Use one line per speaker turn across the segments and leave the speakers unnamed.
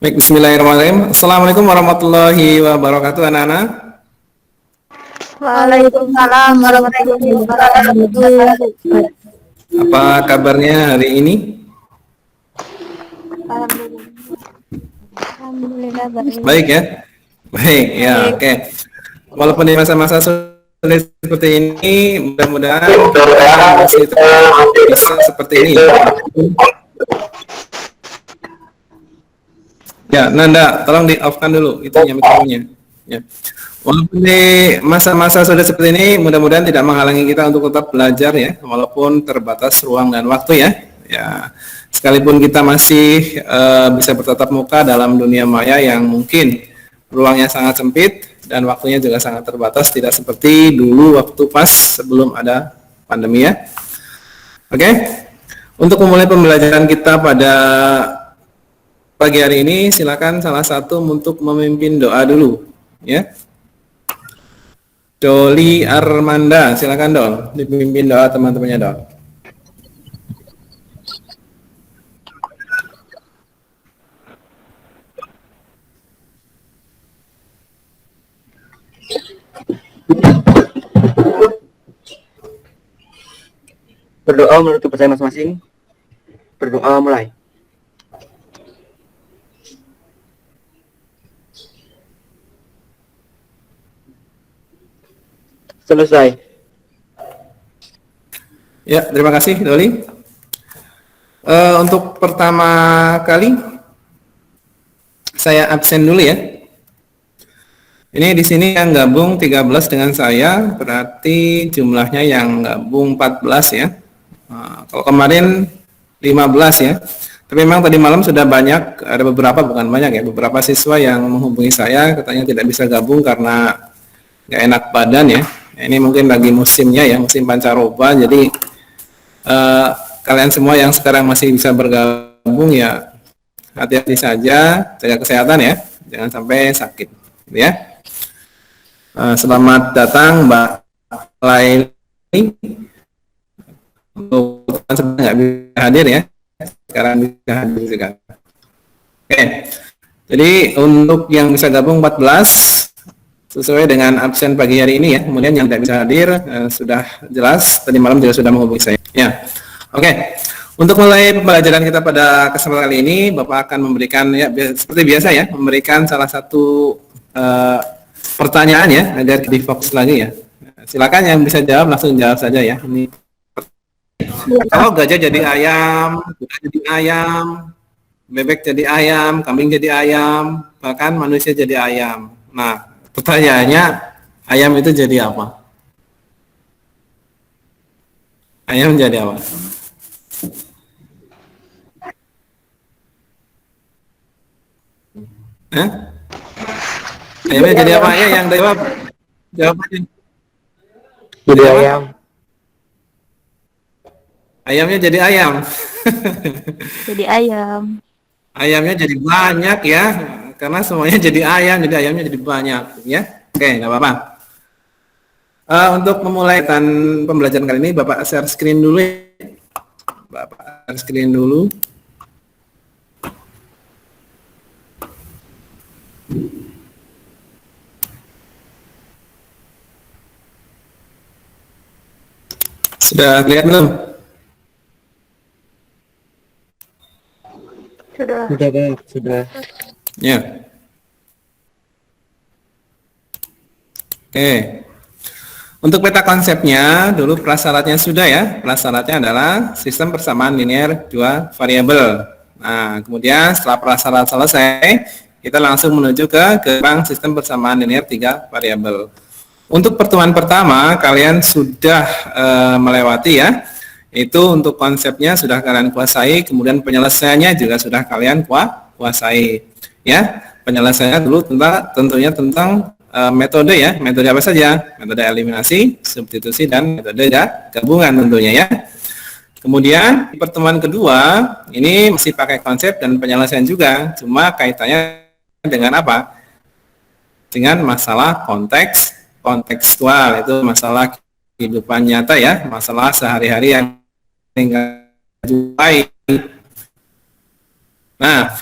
Baik, bismillahirrahmanirrahim. Assalamualaikum warahmatullahi wabarakatuh, anak-anak.
Waalaikumsalam warahmatullahi wabarakatuh.
Apa kabarnya hari ini?
Alhamdulillah baik.
Baik ya? Baik, ya,
Baik.
oke. Walaupun di masa-masa sulit seperti ini, mudah-mudahan kita masih tetap bisa seperti ini. Ya, Nanda, tolong di-off-kan dulu itunya mikrofonnya. Ya. Walaupun di masa-masa sudah seperti ini, mudah-mudahan tidak menghalangi kita untuk tetap belajar ya, walaupun terbatas ruang dan waktu ya. Ya, sekalipun kita masih bisa bertatap muka dalam dunia maya yang mungkin ruangnya sangat sempit dan waktunya juga sangat terbatas, tidak seperti dulu waktu pas sebelum ada pandemi ya. Oke, untuk memulai pembelajaran kita pada pagi hari ini, silakan salah satu untuk memimpin doa dulu, ya. Doli Armanda, silakan Dol, dipimpin doa teman-temannya Dol.
Berdoa menurut kepercayaan masing-masing. Berdoa mulai. Selesai.
Ya, terima kasih Doli. Untuk pertama kali, saya absen dulu ya. Ini di sini yang gabung 13 dengan saya, berarti jumlahnya yang gabung 14 ya. Nah, kalau kemarin 15 ya. Tapi memang tadi malam sudah banyak, ada beberapa, bukan banyak ya, beberapa siswa yang menghubungi saya, katanya tidak bisa gabung karena nggak enak badan ya. Ini mungkin lagi musimnya ya, musim pancaroba, jadi kalian semua yang sekarang masih bisa bergabung ya, hati-hati saja, jaga kesehatan ya, jangan sampai sakit ya. Selamat datang Mbak Laili. Untuk sebenarnya nggak bisa hadir ya, sekarang bisa hadir juga. Oke, jadi untuk yang bisa gabung 14 sesuai dengan absen pagi hari ini ya. Kemudian yang tidak bisa hadir sudah jelas tadi malam juga sudah menghubungi saya. Ya, oke. Untuk mulai pembelajaran kita pada kesempatan kali ini, Bapak akan memberikan ya seperti biasa ya, memberikan salah satu pertanyaan ya agar di fokus lagi ya. Silakan yang bisa jawab langsung jawab saja ya. Ini kalau gajah jadi ayam, kuda jadi ayam, bebek jadi ayam, kambing jadi ayam, bahkan manusia jadi ayam. Nah, pertanyaannya, ayam itu jadi apa? Ayam jadi apa? Hah? Ayamnya jadi apa? Ya, yang jawab. Jawab aja.
Jadi ayam.
Ayamnya jadi ayam.
Jadi ayam.
Ayamnya jadi banyak ya, karena semuanya jadi ayam, jadi ayamnya jadi banyak ya. Oke, nggak apa-apa. Untuk memulai pembelajaran kali ini, Bapak share screen dulu ya. Bapak share screen dulu. Sudah lihat belum?
Sudah.
Sudah, Bang. Sudah.
Ya. Oke. Untuk peta konsepnya, dulu prasyaratnya sudah ya. Prasyaratnya adalah sistem persamaan linear dua variabel. Nah, kemudian setelah prasyarat selesai, kita langsung menuju ke gerbang sistem persamaan linear tiga variabel. Untuk pertemuan pertama, kalian sudah melewati ya. Itu untuk konsepnya sudah kalian kuasai, kemudian penyelesaiannya juga sudah kalian kuasai. Ya, penyelesaiannya dulu tentunya tentang metode ya, metode apa saja? Metode eliminasi, substitusi, dan metode gabungan tentunya ya. Kemudian di pertemuan kedua, ini masih pakai konsep dan penyelesaian juga, cuma kaitannya dengan apa? Dengan masalah kontekstual, itu masalah kehidupan nyata ya, masalah sehari-hari yang tinggal jumpai. Nah,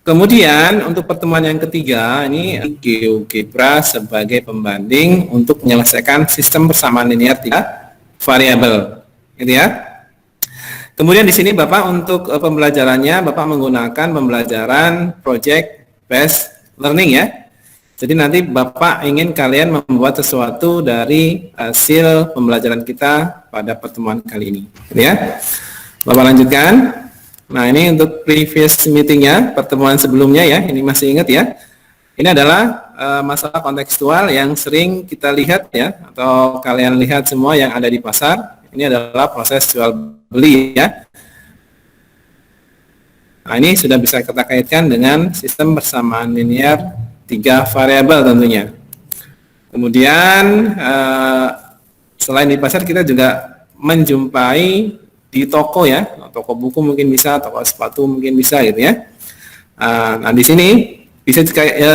Kemudian untuk pertemuan yang ketiga ini GeoGebra sebagai pembanding untuk menyelesaikan sistem persamaan linear 3 variabel, gitu ya. Kemudian di sini Bapak untuk pembelajarannya Bapak menggunakan pembelajaran project based learning ya. Jadi nanti Bapak ingin kalian membuat sesuatu dari hasil pembelajaran kita pada pertemuan kali ini, gitu ya. Bapak lanjutkan. Nah, ini untuk previous meetingnya, pertemuan sebelumnya ya, ini masih ingat ya. Ini adalah masalah kontekstual yang sering kita lihat ya, atau kalian lihat semua yang ada di pasar. Ini adalah proses jual beli ya. Nah, ini sudah bisa kita kaitkan dengan sistem persamaan linear 3 variabel tentunya. Kemudian selain di pasar kita juga menjumpai di toko ya, toko buku mungkin bisa, toko sepatu mungkin bisa gitu ya. Nah di sini bisa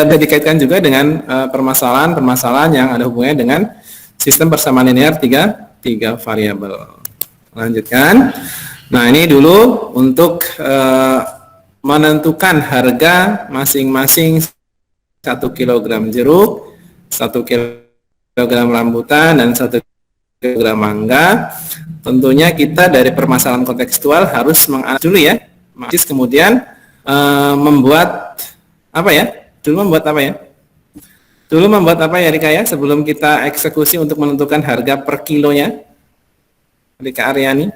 dikaitkan juga dengan permasalahan yang ada hubungannya dengan sistem persamaan linear 3 variabel. Lanjutkan. Nah ini dulu untuk menentukan harga masing-masing 1 kg jeruk, 1 kg rambutan, dan 1 kg mangga. Tentunya kita dari permasalahan kontekstual harus menganalisis dulu ya, kemudian membuat apa ya? Dulu membuat apa ya Rika ya, sebelum kita eksekusi untuk menentukan harga per kilonya, Rika Aryani?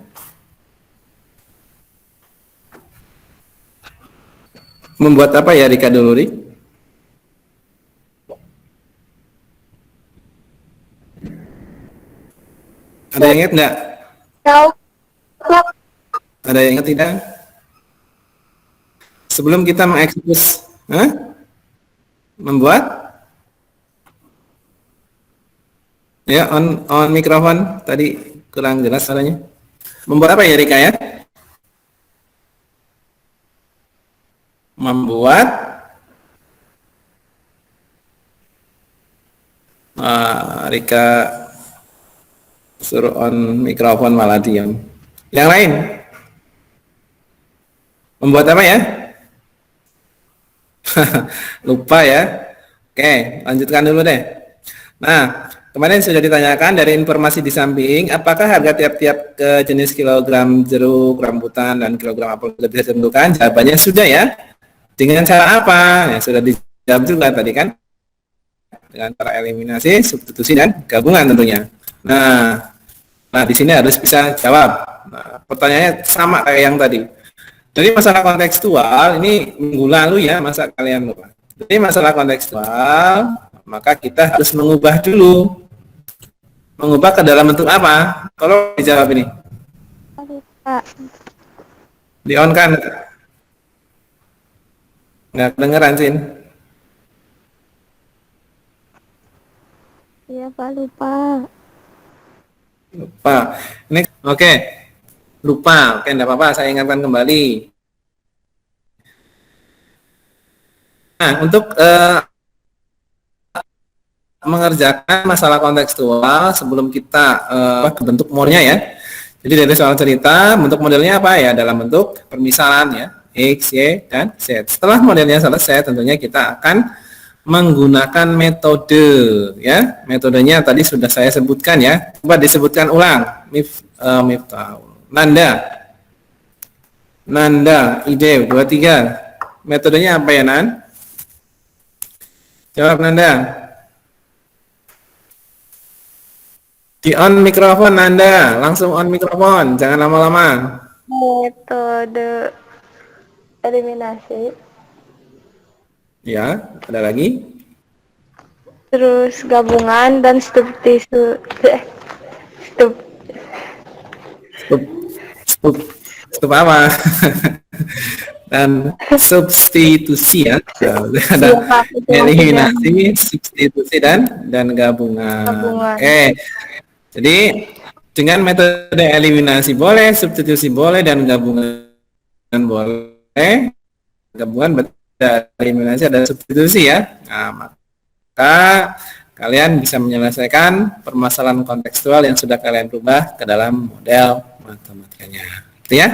Membuat apa ya Rika dulu, Rik? Ada yang ingat nggak? Ada yang ingat tidak? Sebelum kita mengeksekusi, membuat? Ya, on mikrofon tadi kurang jelas suaranya. Membuat apa ya Rika ya? Membuat Rika suruh on mikrofon malah diam. Yang lain? Membuat apa ya? Lupa ya. Oke, lanjutkan dulu deh. Nah, kemarin sudah ditanyakan dari informasi di samping, apakah harga tiap-tiap jenis kilogram jeruk, rambutan, dan kilogram apel sudah bisa ditentukan? Jawabannya sudah ya. Dengan cara apa? Ya, sudah dijawab juga tadi kan. Dengan cara eliminasi, substitusi, dan gabungan tentunya. Nah di sini harus bisa jawab. Nah, pertanyaannya sama kayak yang tadi. Jadi masalah kontekstual ini minggu lalu ya, masa kalian lupa. Jadi masalah kontekstual, maka kita harus mengubah dulu. Mengubah ke dalam bentuk apa? Kalau dijawab ini. Di on kan? Nggak kedengeran Sin.
Iya Pak, lupa.
Ini oke. Lupa. Oke, enggak apa-apa, saya ingatkan kembali. Nah, untuk mengerjakan masalah kontekstual sebelum kita bentuk more-nya ya. Jadi dari soal cerita, bentuk modelnya apa ya? Dalam bentuk permisalan ya, X, Y, dan Z. Setelah modelnya selesai, tentunya kita akan menggunakan metode ya. Metodenya tadi sudah saya sebutkan ya. Coba disebutkan ulang. Nanda, ide 23. Metodenya apa ya, Nan? Jawab Nanda. Di on mikrofon Nanda, langsung on mikrofon, jangan lama-lama.
Metode eliminasi.
Ya, ada lagi?
Terus gabungan dan substitusi.
Stop apa? Dan substitusi ya. Ada eliminasi, substitusi dan gabungan. Oke. Jadi dengan metode eliminasi boleh, substitusi boleh, dan gabungan boleh. Gabungan eliminasi ada substitusi ya. Nah, maka kalian bisa menyelesaikan permasalahan kontekstual yang sudah kalian rubah ke dalam model matematikanya. Gitu ya.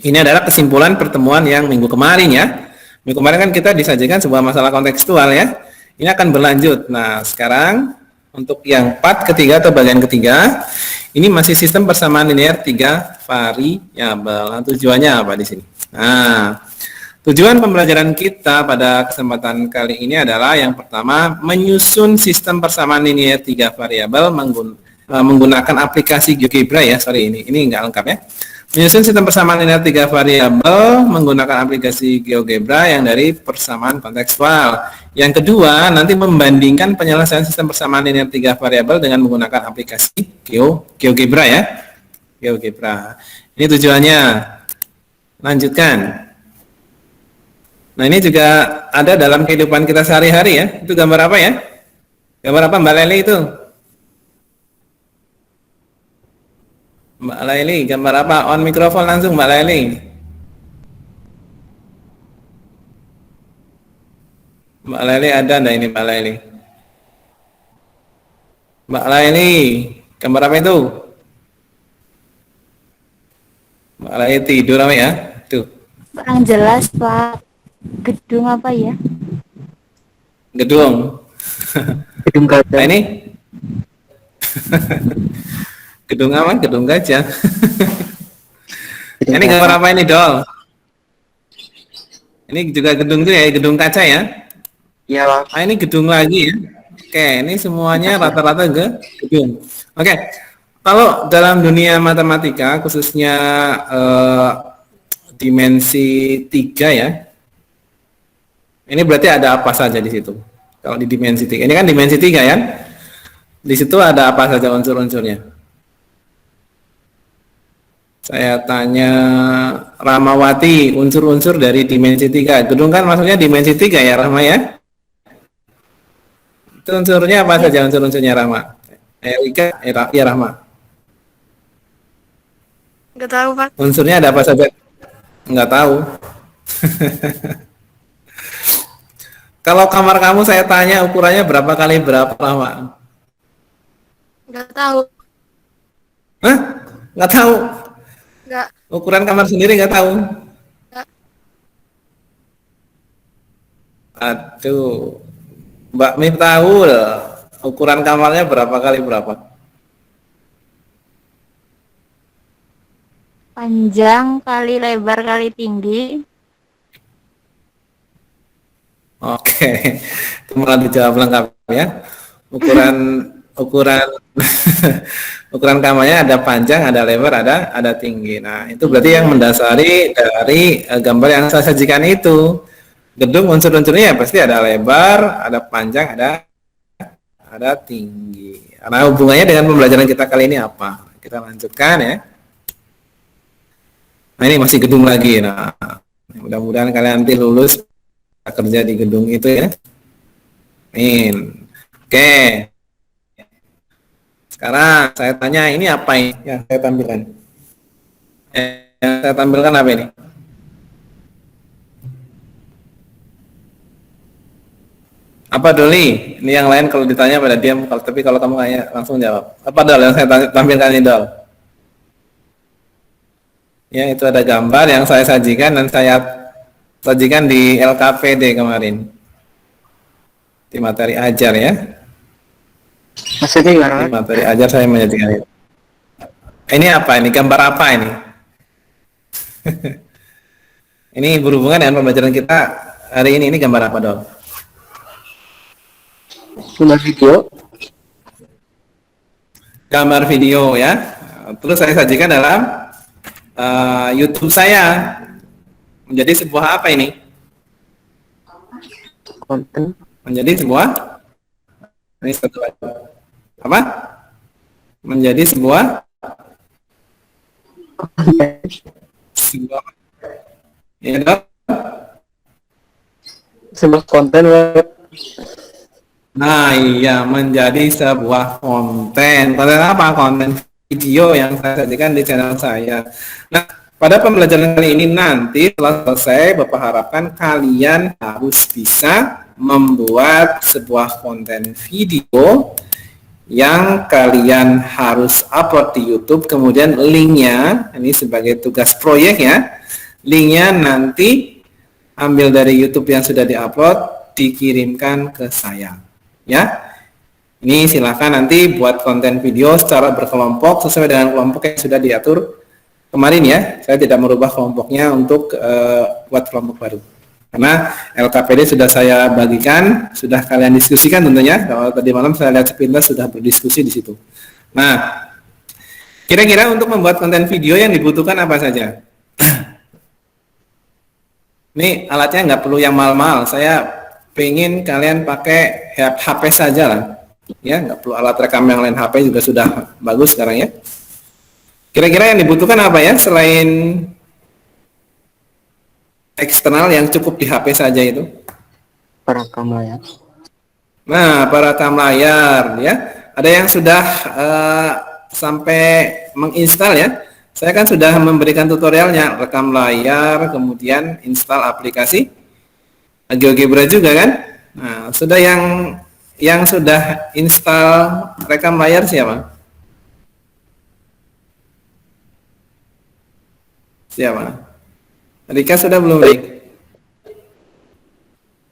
Ini adalah kesimpulan pertemuan yang minggu kemarin ya. Minggu kemarin kan kita disajikan sebuah masalah kontekstual ya. Ini akan berlanjut. Nah, sekarang untuk yang part ketiga atau bagian ketiga, ini masih sistem persamaan linear 3 variabel. Nah, tujuannya apa di sini? Nah, tujuan pembelajaran kita pada kesempatan kali ini adalah yang pertama, menyusun sistem persamaan linear 3 variabel menggunakan aplikasi GeoGebra ya. Sorry, ini enggak lengkap ya. Menyusun sistem persamaan linear 3 variabel menggunakan aplikasi GeoGebra yang dari persamaan kontekstual. Yang kedua, nanti membandingkan penyelesaian sistem persamaan linear 3 variabel dengan menggunakan aplikasi GeoGebra ya. GeoGebra. Ini tujuannya. Lanjutkan. Nah, ini juga ada dalam kehidupan kita sehari-hari ya. Itu gambar apa ya? Gambar apa Mbak Leli itu? Mbak Laili, gambar apa? On mikrofon langsung Mbak Laili. Mbak Laili ada enggak ini Mbak Laili? Mbak Laili, gambar apa itu? Mbak Laili tidur apa ya? Tuh.
Kurang jelas, Pak. Gedung apa ya?
Gedung.
Gedung
Nah,
kaca.
ini gedung apa? Gedung gajah. Ini gambar apa ini, Dol? Ini juga gedung tuh ya, gedung kaca ya?
Iya, Pak.
Ah, ini gedung lagi ya. Oke, ini semuanya rata-rata gedung. Oke, kalau dalam dunia matematika, khususnya dimensi 3 ya, ini berarti ada apa saja di situ? Kalau di dimensi 3, ini kan dimensi 3 ya. Di situ ada apa saja unsur-unsurnya? Saya tanya Ramawati, unsur-unsur dari dimensi 3. Gedung kan maksudnya dimensi 3 ya, Rahma ya? Itu unsurnya apa saja unsur-unsurnya, Rahma? Erika, ya Rahma.
Nggak tahu, Pak.
Unsurnya ada apa saja? Enggak tahu. Kalau kamar kamu saya tanya ukurannya berapa kali berapa, Rahma?
Nggak tahu.
Hah? Enggak tahu.
Nggak.
Ukuran kamar sendiri nggak tahu?
Nggak.
Aduh, Mbak Miftahul, ukuran kamarnya berapa kali berapa?
Panjang kali lebar kali tinggi.
Oke, itu malah dijawab lengkap ya. Ukuran ukuran kamarnya ada panjang, ada lebar, ada tinggi. Nah, itu berarti yang mendasari dari gambar yang saya sajikan itu. Gedung unsur-unsurnya ya pasti ada lebar, ada panjang, ada tinggi. Nah, hubungannya dengan pembelajaran kita kali ini apa? Kita lanjutkan ya. Nah, ini masih gedung lagi. Nah, mudah-mudahan kalian nanti lulus kerja di gedung itu ya. Amin. Oke. Sekarang saya tanya, ini apa ini yang saya tampilkan? Yang saya tampilkan apa ini? Apa Doli? Ini yang lain kalau ditanya pada diam, tapi kalau kamu kayaknya langsung jawab. Apa Dol yang saya tampilkan ini, Dol? Ya, itu ada gambar yang saya sajikan dan saya sajikan di LKPD kemarin. Di materi ajar ya.
Maksudnya gimana?
Di materi ajar saya menyajikan itu. Ini apa ini? Gambar apa ini? Ini berhubungan dengan pembelajaran kita hari ini. Ini gambar apa, Dol?
Gambar video.
Gambar video ya. Terus saya sajikan dalam YouTube saya. Menjadi sebuah apa ini?
Konten.
Menjadi sebuah ini satu apa? Menjadi sebuah ya, Dok?
Sebuah konten web.
Nah, iya, menjadi sebuah konten. Konten apa? Konten video yang saya sajikan di channel saya. Nah, pada pembelajaran kali ini nanti setelah selesai, Bapak harapkan kalian harus bisa membuat sebuah konten video yang kalian harus upload di YouTube. Kemudian linknya, ini sebagai tugas proyek ya, linknya nanti ambil dari YouTube yang sudah diupload, dikirimkan ke saya. Ya, ini silakan nanti buat konten video secara berkelompok sesuai dengan kelompok yang sudah diatur kemarin ya. Saya tidak merubah kelompoknya untuk buat kelompok baru. Karena LKPD sudah saya bagikan, sudah kalian diskusikan tentunya. Kalau tadi malam saya lihat sepintas sudah berdiskusi di situ. Nah, kira-kira untuk membuat konten video yang dibutuhkan apa saja? Ini alatnya nggak perlu yang mahal-mahal. Saya pengen kalian pakai HP saja lah. Ya, nggak perlu alat rekam yang lain. HP juga sudah bagus sekarang ya. Kira-kira yang dibutuhkan apa ya selain eksternal yang cukup di HP saja itu?
Perekam layar.
Nah, perekam layar ya. Ada yang sudah sampai menginstal ya. Saya kan sudah memberikan tutorialnya, rekam layar, kemudian install aplikasi GeoGebra juga kan. Nah, sudah yang sudah install rekam layar siapa? Siapa? Rika sudah belum, Rik?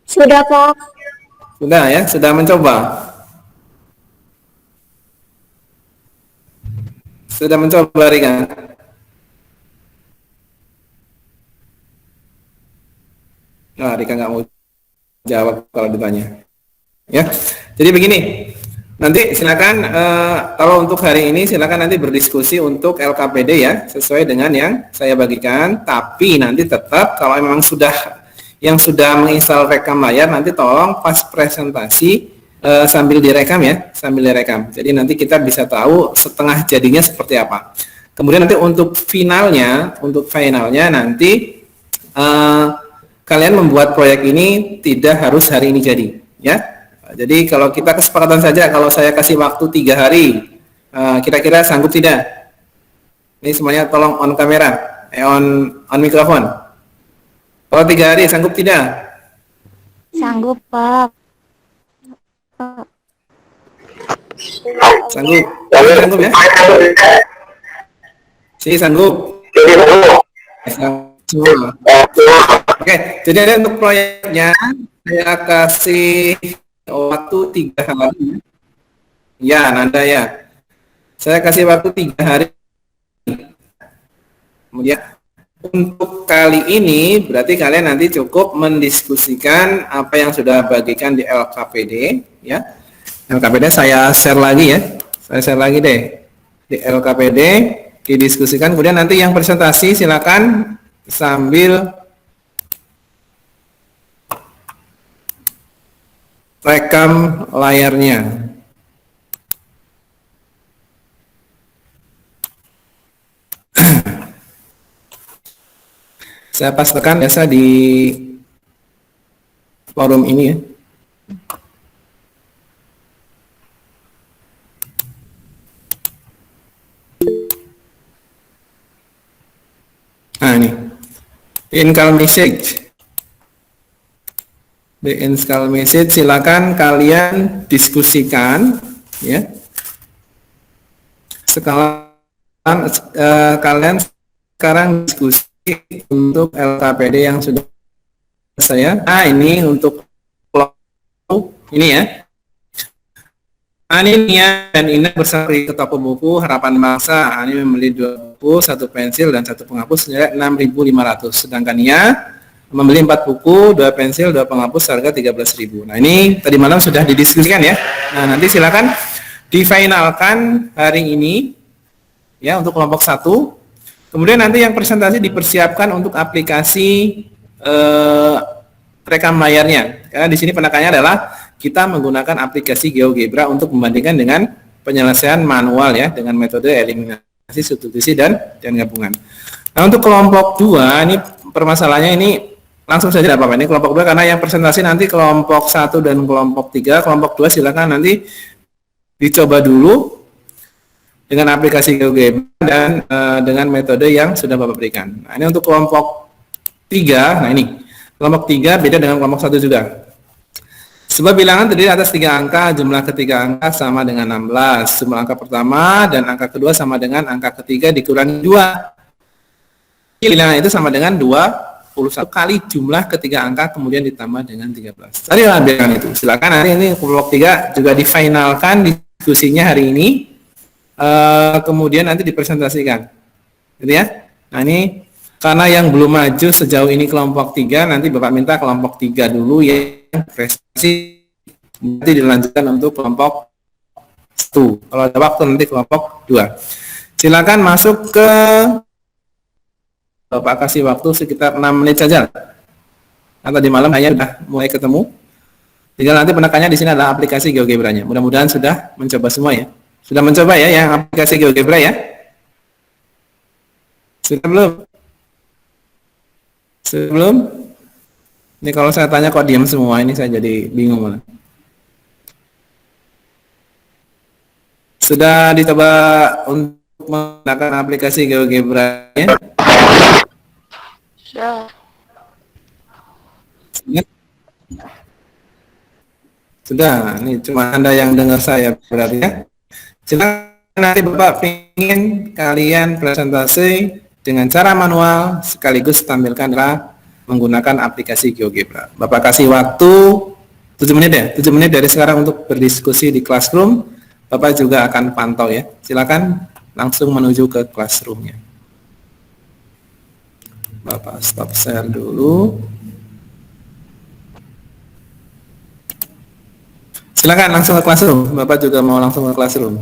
Sudah, Pak.
Sudah ya, sudah mencoba. Sudah mencoba, Rika. Nah, Rika nggak mau jawab kalau ditanya. Ya, jadi begini. Nanti silakan kalau untuk hari ini silakan nanti berdiskusi untuk LKPD ya sesuai dengan yang saya bagikan. Tapi nanti tetap kalau memang yang sudah menginstal rekam layar nanti tolong pas presentasi sambil direkam ya, sambil direkam. Jadi nanti kita bisa tahu setengah jadinya seperti apa. Kemudian nanti untuk finalnya nanti kalian membuat proyek ini tidak harus hari ini jadi ya. Jadi kalau kita kesepakatan saja, kalau saya kasih waktu 3 hari, kira-kira sanggup tidak? Ini semuanya tolong on kamera, on mikrofon. Kalau 3 hari sanggup tidak?
Sanggup, Pak.
Sanggup, sanggup ya? Sanggup. Sanggup. Oke, jadi ada untuk proyeknya saya kasih waktu 3 hari. Ya, Nanda ya. Saya kasih waktu 3 hari. Kemudian untuk kali ini berarti kalian nanti cukup mendiskusikan apa yang sudah bagikan di LKPD ya. LKPD saya share lagi ya. Saya share lagi deh di LKPD, didiskusikan. Kemudian nanti yang presentasi silakan sambil rekam layarnya. Saya pastikan biasa di forum ini ya. Nah ini, install message. Di install message silakan kalian diskusikan ya. Kalian sekarang diskusi untuk LKPD yang sudah saya. Nah ini untuk ini ya. Ini ya, dan ini bersama ke toko buku Harapan Bangsa. Ini membeli 2 buku, 1 pensil dan 1 penghapus senilai 6.500. Sedangkan Nia membeli 4 buku, 2 pensil, 2 penghapus harga 13.000. Nah ini tadi malam sudah didiskusikan ya. Nah nanti silakan difinalkan hari ini ya untuk kelompok 1. Kemudian nanti yang presentasi dipersiapkan untuk aplikasi rekam layarnya. Karena di sini penekanannya adalah kita menggunakan aplikasi GeoGebra untuk membandingkan dengan penyelesaian manual ya dengan metode eliminasi, substitusi dan gabungan. Nah untuk kelompok 2 ini permasalahannya ini langsung saja tidak apa-apa. Ini kelompok 2 karena yang presentasi nanti kelompok 1 dan kelompok 3. Kelompok 2 silakan nanti dicoba dulu dengan aplikasi GeoGebra dan dengan metode yang sudah Bapak berikan. Nah ini untuk kelompok 3. Nah ini kelompok 3 beda dengan kelompok 1 juga. Sebuah bilangan terdiri atas 3 angka, jumlah ketiga angka sama dengan 16. Jumlah angka pertama dan angka kedua sama dengan angka ketiga dikurangi 2. Bilangan itu sama dengan 20. kali jumlah ketiga angka kemudian ditambah dengan 13. Tadi biarkan itu. Silakan nanti ini kelompok 3 juga difinalkan diskusinya hari ini. Kemudian nanti dipresentasikan. Gitu ya. Nah, ini karena yang belum maju sejauh ini kelompok 3, nanti Bapak minta kelompok 3 dulu yang prestasi, nanti dilanjutkan untuk kelompok 1. Kalau ada waktu nanti kelompok 2. Silakan masuk ke, Bapak kasih waktu sekitar 6 menit saja. Atau di malam hanya sudah mulai ketemu. Tinggal nanti penekannya di sini adalah aplikasi GeoGebra-nya. Mudah-mudahan sudah mencoba semua ya. Sudah mencoba ya yang aplikasi GeoGebra ya? Sudah belum? Sebelum? Ini kalau saya tanya kok diam semua, ini saya jadi bingung malah. Sudah dicoba untuk menggunakan aplikasi GeoGebra-nya?
Sudah.
Sudah, ini cuma Anda yang dengar saya berarti ya. Silakan nanti Bapak ingin kalian presentasi dengan cara manual sekaligus tampilkanlah menggunakan aplikasi GeoGebra. Bapak kasih waktu 7 menit ya, 7 menit dari sekarang untuk berdiskusi di classroom. Bapak juga akan pantau ya. Silakan langsung menuju ke classroomnya. Bapak stop share dulu. Silakan langsung ke classroom. Bapak juga mau langsung ke classroom.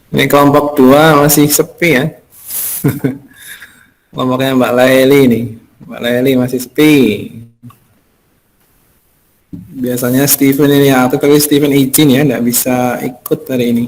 Ini kelompok 2 masih sepi ya. Kelompoknya Mbak Laili nih. Mbak Laili masih sepi. Biasanya Steven ini aktif, tapi Steven izin ya, nggak bisa ikut hari ini.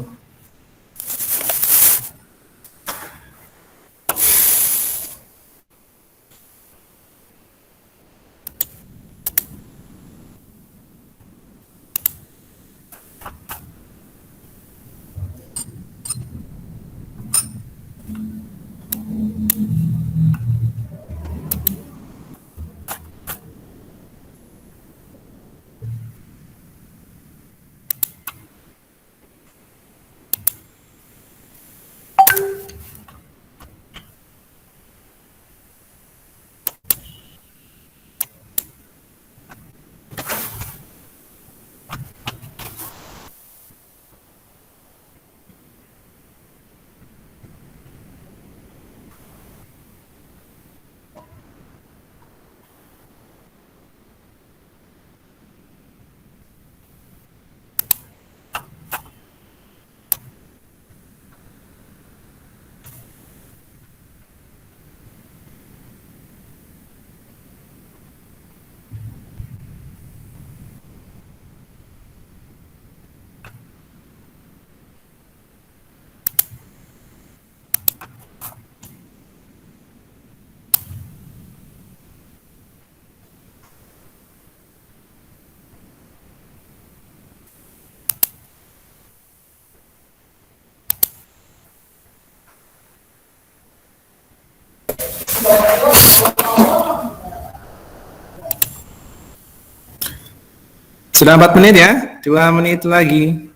Sudah 4 menit ya, 2 menit lagi.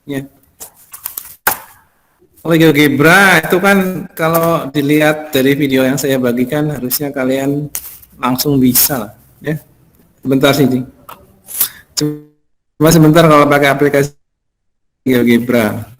Ya. Kalau GeoGebra itu kan kalau dilihat dari video yang saya bagikan harusnya kalian langsung bisa lah. Ya. Sebentar sih. Cuma sebentar kalau pakai aplikasi GeoGebra.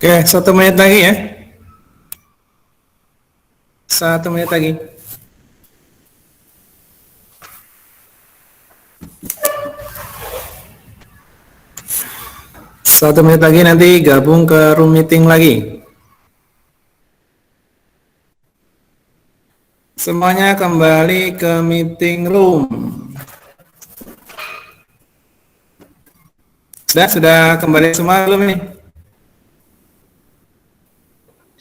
Oke, 1 menit lagi ya. 1 menit lagi. Satu menit lagi nanti gabung ke room meeting lagi. Semuanya kembali ke meeting room. Sudah kembali semua belum nih?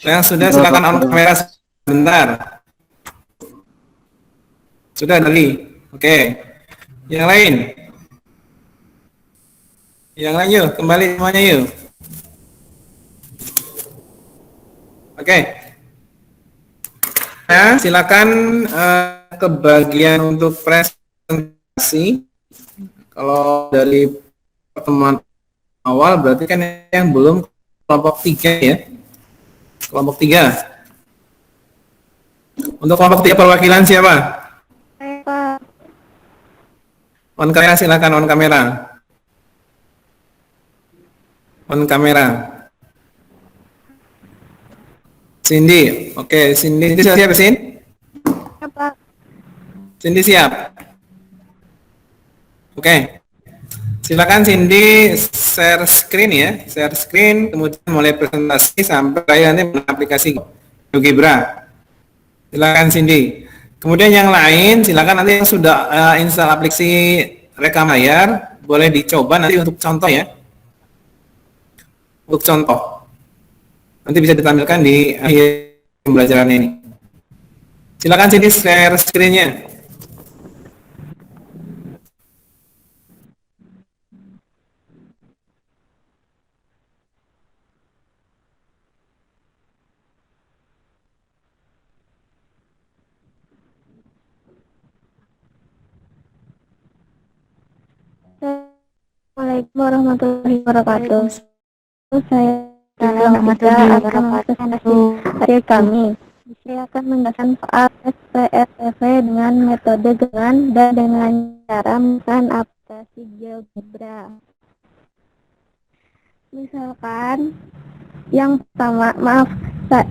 Yang sudah silakan on kamera sebentar. Sudah lagi. Oke. Yang lain? Yang lain yuk, kembali semuanya yuk. Oke. Ya, silakan ke bagian untuk presentasi. Kalau dari pertemuan awal berarti kan yang belum kelompok 3 ya. Kelompok 3. Untuk kelompok 3 perwakilan siapa?
Saya Pak.
On kamera, silakan on kamera. On kamera. Cindy. Oke, Cindy siap ya, Sin?
Ya, Pak.
Cindy siap. Oke. Silakan Cindy share screen ya, share screen, kemudian mulai presentasi sampai nanti aplikasi GeoGebra. Silakan Cindy. Kemudian yang lain, silakan nanti yang sudah install aplikasi rekam layar, boleh dicoba nanti untuk contoh ya. Untuk contoh. Nanti bisa ditampilkan di akhir pembelajaran ini. Silakan Cindy share screen-nya.
Assalamualaikum warahmatullahi wabarakatuh. Saya warahmatullahi wabarakatuh. Hadir kami. Saya akan menjelaskan soal SPSTV dengan metode dengan dan dengan cara menggunakan aplikasi GeoGebra. Misalkan yang pertama,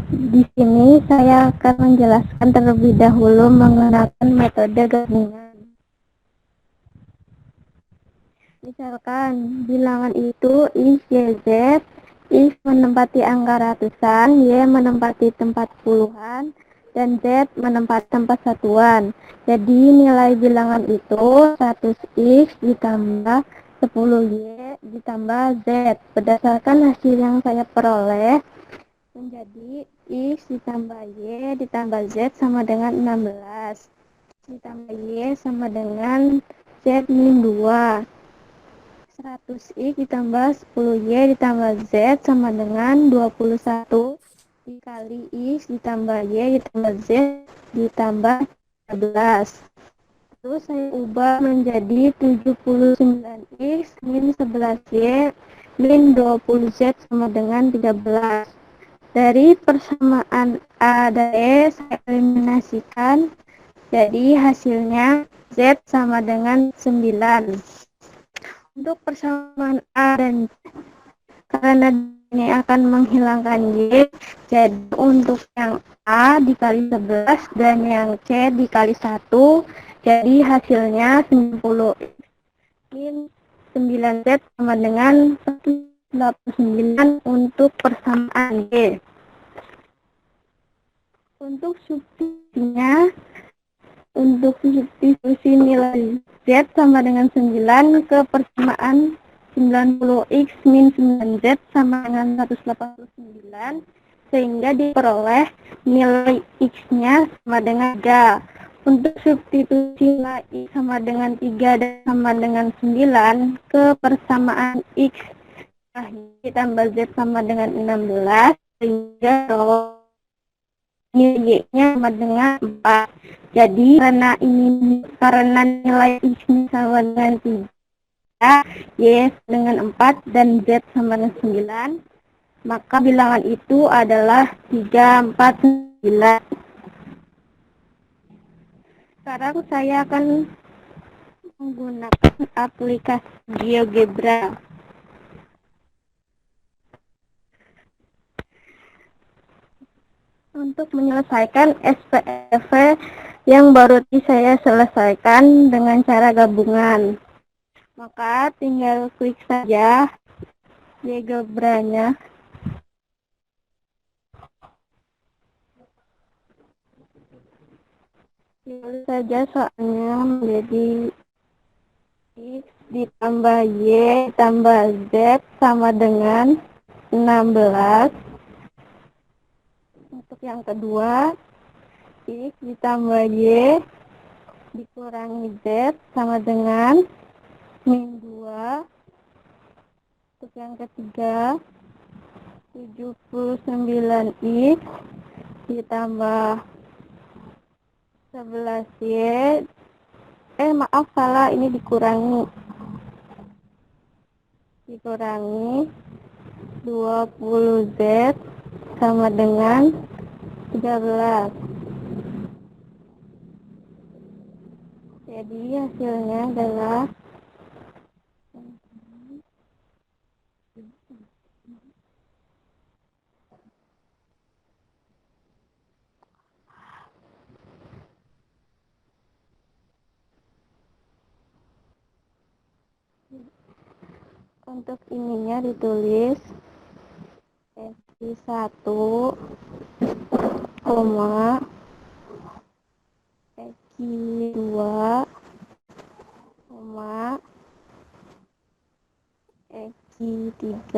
di sini saya akan menjelaskan terlebih dahulu menggunakan metode gabungan. Misalkan bilangan itu X, Y, Z, X menempati angka ratusan, Y menempati tempat puluhan, dan Z menempati tempat satuan. Jadi nilai bilangan itu 100X ditambah 10Y ditambah Z. Berdasarkan hasil yang saya peroleh, menjadi X ditambah Y ditambah Z sama dengan 16. Ditambah Y sama dengan Z min 2. 100X ditambah 10Y ditambah Z sama dengan 21 dikali X ditambah Y ditambah Z ditambah 13. Terus saya ubah menjadi 79X min 11Y min 20Z sama dengan 13. Dari persamaan A dan E saya eliminasikan, jadi hasilnya Z sama dengan 9. Untuk persamaan A dan karena ini akan menghilangkan Y, jadi untuk yang A dikali 11 dan yang C dikali 1, jadi hasilnya 90 min 9Z sama dengan 189 untuk persamaan Y. Untuk substitusinya, untuk substitusi nilai sama dengan 9 ke persamaan 90x min 9z sama dengan 189, sehingga diperoleh nilai x-nya sama dengan 3. Untuk substitusi nilai x sama dengan 3 dan sama dengan 9 ke persamaan x ditambah z sama dengan 16, sehingga nilai y-nya sama dengan 4. Jadi karena nilai x-nya sama dengan 3, y dengan 4 dan z sama dengan 9, maka bilangan itu adalah 3, 4, 9. Sekarang saya akan menggunakan aplikasi GeoGebra. Untuk menyelesaikan SPFV yang baru saya selesaikan dengan cara gabungan, maka tinggal klik saja GeoGebra-nya. Pilih saja soalnya menjadi x ditambah y ditambah z sama dengan 16. Untuk yang kedua, x ditambah y dikurangi z sama dengan min 2. Untuk yang ketiga, 79x ditambah 11y, maaf salah, ini dikurangi 20z sama dengan 13. Jadi hasilnya adalah untuk ininya ditulis x1, x2, x3.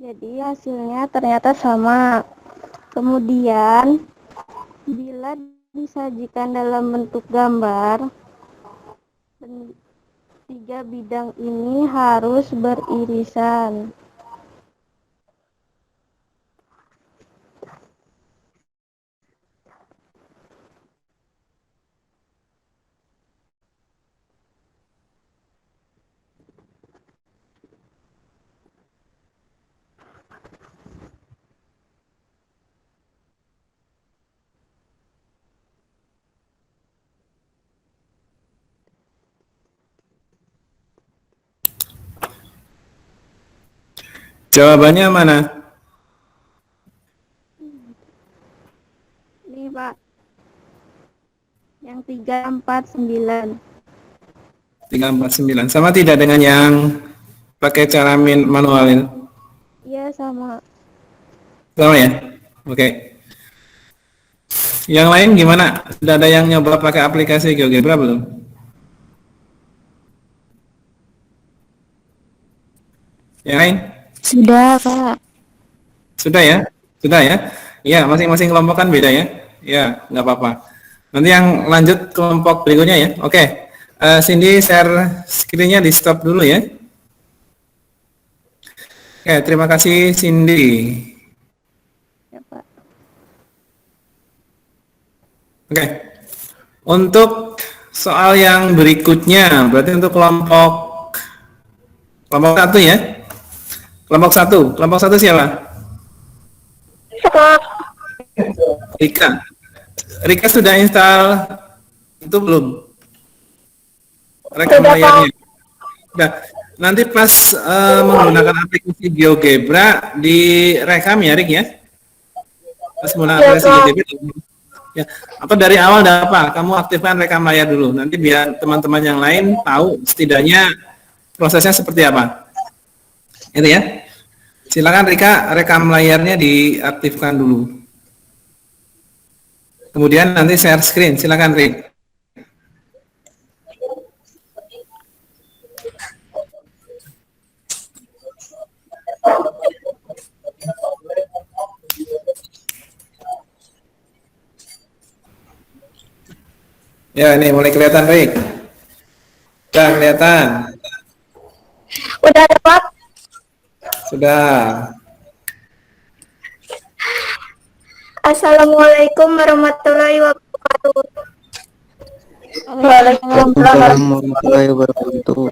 Jadi hasilnya ternyata sama. Kemudian bila disajikan dalam bentuk gambar, tiga bidang ini harus beririsan.
Jawabannya mana?
Ini Pak, yang 3, 4, 9.
3, 4, 9. Sama tidak dengan yang pakai cara manual ini?
Iya sama.
Sama ya? Oke. Yang lain gimana? Sudah ada yang nyoba pakai aplikasi GeoGebra belum? Yang lain?
Sudah Pak.
Sudah ya? Sudah ya? Ya, masing-masing kelompok kan beda ya? Ya, nggak apa-apa. Nanti yang lanjut kelompok berikutnya ya. Oke. Cindy share screen-nya di stop dulu ya. Oke, terima kasih Cindy.
Ya Pak.
Oke. Untuk soal yang berikutnya, berarti untuk kelompok 1 ya. Kelompok satu siapa? Rika. Rika sudah install itu belum? Rekam layarnya. Nah, nanti pas menggunakan aplikasi GeoGebra direkam ya, Rik ya. Pas menggunakan aplikasi GeoGebra. Ya, apa dari awal dah apa? Kamu aktifkan rekam layar dulu. Nanti biar teman-teman yang lain tahu setidaknya prosesnya seperti apa. Itu ya. Silakan Rika, rekam layarnya diaktifkan dulu. Kemudian nanti share screen. Silakan Rik. Ya, ini mulai kelihatan Rik. Sudah kelihatan.
Udah dapat.
Sudah.
Assalamualaikum warahmatullahi wabarakatuh.
Waalaikumsalam warahmatullahi wabarakatuh.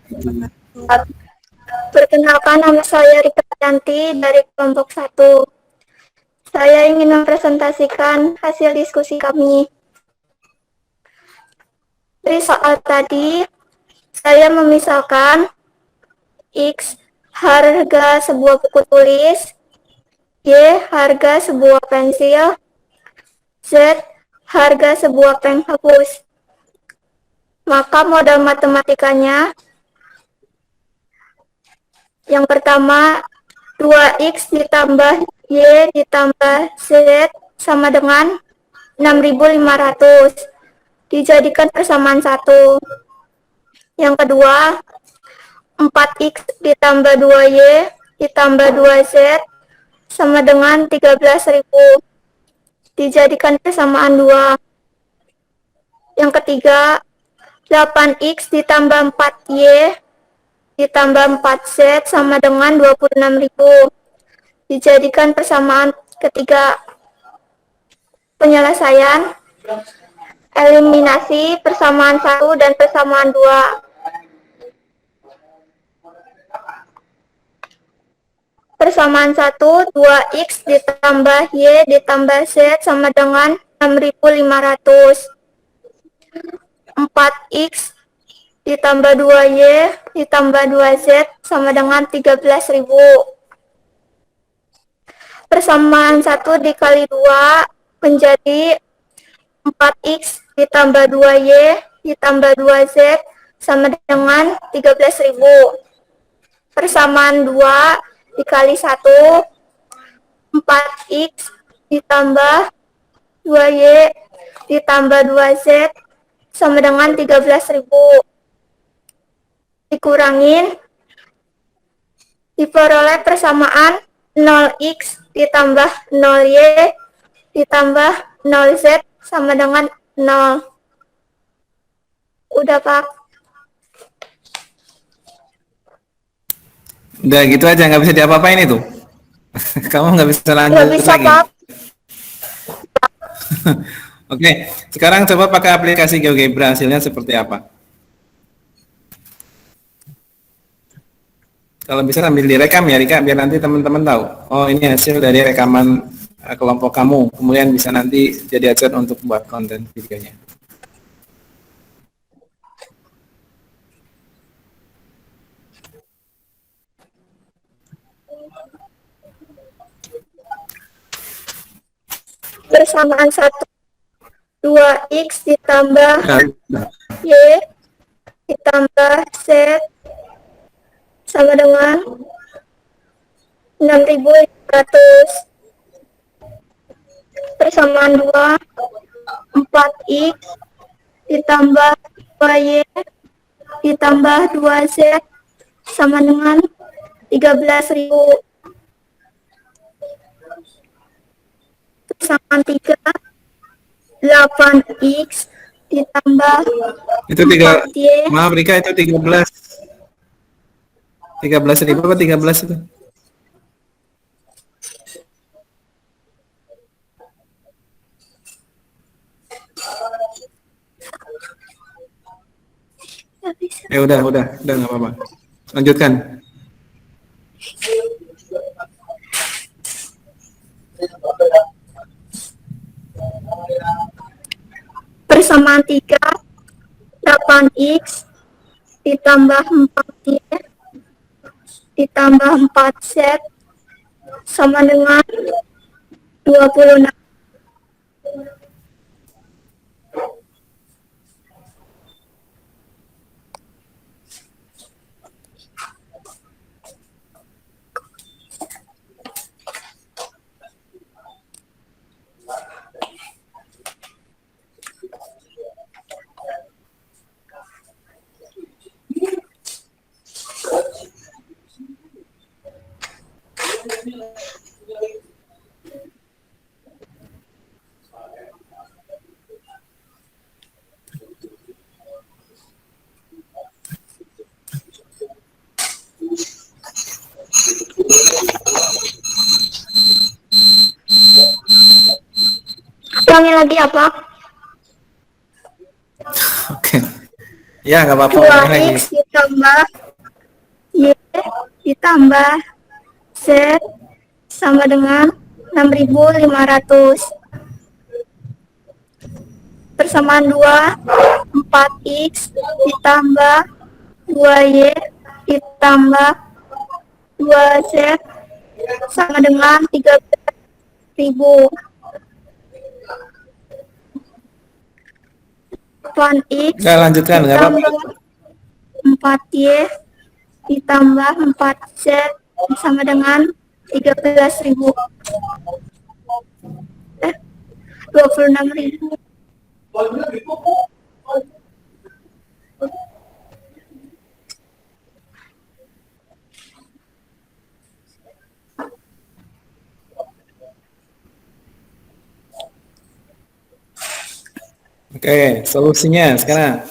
Perkenalkan, nama saya Rika Yanti dari kelompok 1. Saya ingin mempresentasikan hasil diskusi kami. Dari soal tadi, saya memisahkan X harga sebuah buku tulis, Y harga sebuah pensil, Z harga sebuah penghapus. Maka modal matematikanya, yang pertama 2X ditambah Y ditambah Z sama dengan 6.500. Dijadikan persamaan 1. Yang kedua, 4X ditambah 2Y ditambah 2Z sama dengan 13.000. Dijadikan persamaan 2. Yang ketiga, 8X ditambah 4Y ditambah 4Z sama dengan 26.000. Dijadikan persamaan ketiga. Penyelesaian, eliminasi persamaan 1 dan persamaan 2. Persamaan 1, 2X ditambah Y ditambah Z sama dengan 6.500. 4X ditambah 2Y ditambah 2Z sama dengan 13.000. Persamaan 1 dikali 2 menjadi 4X ditambah 2Y ditambah 2Z sama dengan 13.000. Persamaan 2 dikali 1, 4X ditambah 2Y ditambah 2Z sama dengan 13.000. Dikurangin, diperoleh persamaan 0X ditambah 0Y ditambah 0Z sama dengan 0. Udah, Pak.
Udah gitu aja, nggak bisa diapa-apain itu. Kamu nggak bisa lanjut
Nggak bisa,
lagi.
Pak.
Oke, sekarang coba pakai aplikasi GeoGebra, hasilnya seperti apa? Kalau bisa sambil direkam ya Rika, biar nanti teman-teman tahu. Oh, ini hasil dari rekaman kelompok kamu. Kemudian bisa nanti jadi acuan untuk buat konten videonya.
Persamaan 1, 2X ditambah Y ditambah Z sama dengan 6.500. Persamaan 2, 4X ditambah 2Y ditambah 2Z sama dengan 13.000. Persamaan 3, 8X ditambah
Itu 3,
4Y.
maaf Rika, itu 13. 13.000 apa 13 itu? Udah nggak apa-apa. Lanjutkan.
Persamaan 3, 8X ditambah 4Y ditambah 4Z sama dengan 26.
Ulangi lagi apa?
Oke. Ya, nggak apa-apa. Ulangi lagi.
2x ditambah Y ditambah Z sama dengan 6.500. Persamaan 2, 4x ditambah 2y ditambah 2z sama dengan 13.000. 8x
Nggak, lanjutkan, nggak apa-apa.
ditambah 4y ditambah 4z sama dengan 13.000. 26.000.
Oke, solusinya sekarang.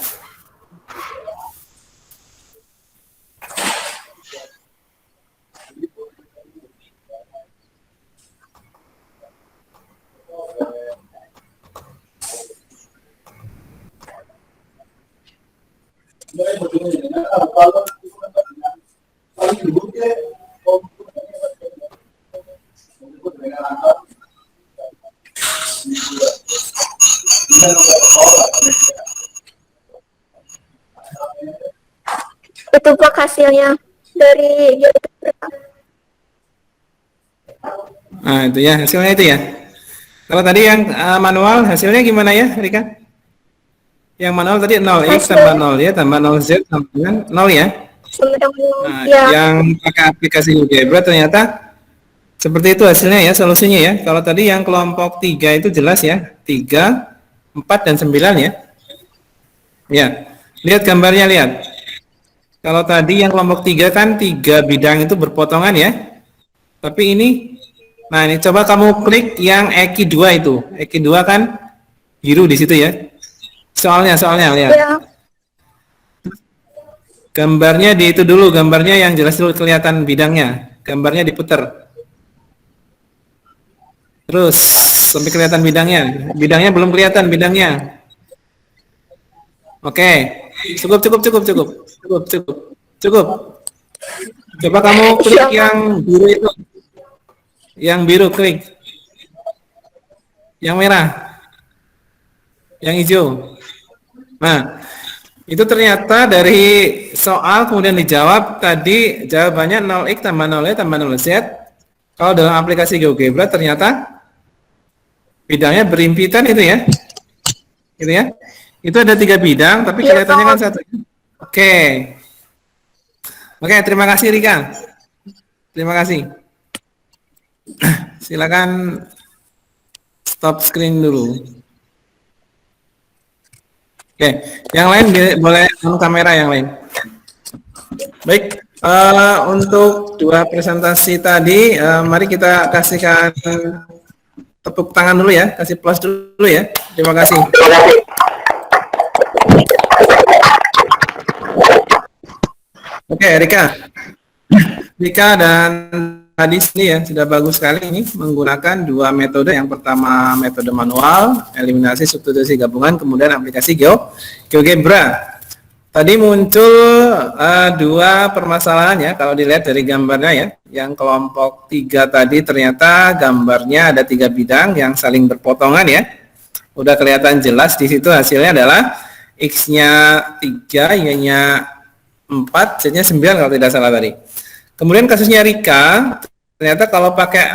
Itu Pak hasilnya dari
Nah, itu ya, hasilnya itu ya. Kalau tadi yang manual, hasilnya gimana ya, Rika? Yang manual tadi 0x tambah 0y tambah 0z sama dengan 0 ya. Nah,
ya.
yang pakai aplikasi GeoGebra ternyata seperti itu hasilnya ya, solusinya ya. Kalau tadi yang kelompok 3 itu jelas ya, 3, 4, dan 9 ya. Ya, lihat gambarnya, lihat. Kalau tadi yang kelompok 3 kan 3 bidang itu berpotongan ya. Tapi ini, nah ini coba kamu klik yang Eki 2 itu. Eki 2 kan biru di situ ya. Soalnya lihat.
Ya.
Gambarnya di itu dulu, gambarnya yang jelas dulu kelihatan bidangnya. Gambarnya diputar. Terus sampai kelihatan bidangnya. Bidangnya belum kelihatan bidangnya. Oke. Cukup. Coba kamu klik yang biru itu. Yang biru klik. Yang merah. Yang hijau. Nah, itu ternyata dari soal kemudian dijawab tadi jawabannya 0x tambah 0y tambah 0z. Kalau dalam aplikasi GeoGebra ternyata bidangnya berimpitan itu ya. Gitu ya. Itu ada 3 bidang tapi kelihatannya kan satu. Oke. Oke, terima kasih Rika. Terima kasih. Silakan stop screen dulu. Oke, yang lain boleh on kamera yang lain. Baik, untuk 2 presentasi tadi, mari kita kasihkan tepuk tangan dulu ya, kasih plus dulu ya. Terima kasih. Oke, Rika dan Hadis ini ya sudah bagus sekali ini menggunakan 2 metode. Yang pertama metode manual, eliminasi substitusi gabungan, kemudian aplikasi GeoGebra. Tadi muncul 2 permasalahan ya kalau dilihat dari gambarnya ya. Yang kelompok 3 tadi ternyata gambarnya ada 3 bidang yang saling berpotongan ya. Udah kelihatan jelas di situ hasilnya adalah X-nya 3, Y-nya 4, Z-nya 9 kalau tidak salah tadi. Kemudian kasusnya Rika, ternyata kalau pakai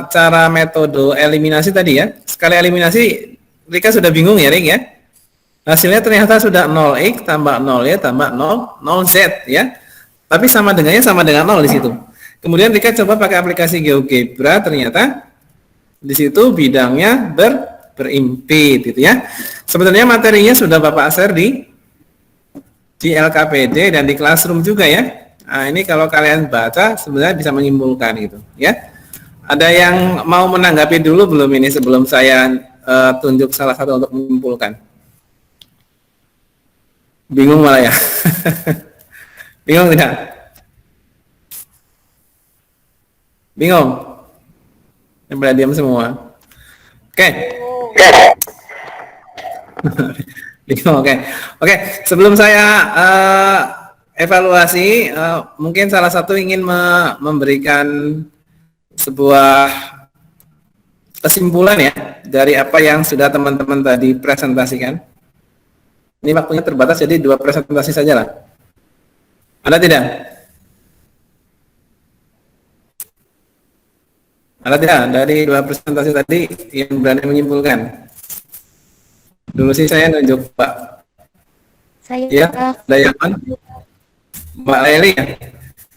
cara metode eliminasi tadi ya, sekali eliminasi Rika sudah bingung ya Rik ya. Hasilnya ternyata sudah 0x tambah 0y tambah 0z ya. Tapi sama dengan 0 di situ. Kemudian Rika coba pakai aplikasi GeoGebra, ternyata di situ bidangnya berimpit gitu ya. Sebenarnya materinya sudah Bapak share di LKPD dan di Classroom juga ya. Nah, ini kalau kalian baca sebenarnya bisa menyimpulkan gitu ya. Ada yang mau menanggapi dulu belum ini sebelum saya tunjuk salah satu untuk menyimpulkan? Bingung malah ya? Bingung tidak? Bingung? Yang pada diam semua. Oke. Oke, oke. Sebelum saya evaluasi, mungkin salah satu ingin memberikan sebuah kesimpulan ya dari apa yang sudah teman-teman tadi presentasikan. Ini waktunya terbatas, jadi 2 presentasi saja lah. Ada tidak? Ada tidak dari 2 presentasi tadi yang berani menyimpulkan? Dulu sih saya nunjuk Pak.
Saya
Ya, Dayaman. Mbak Leli ya.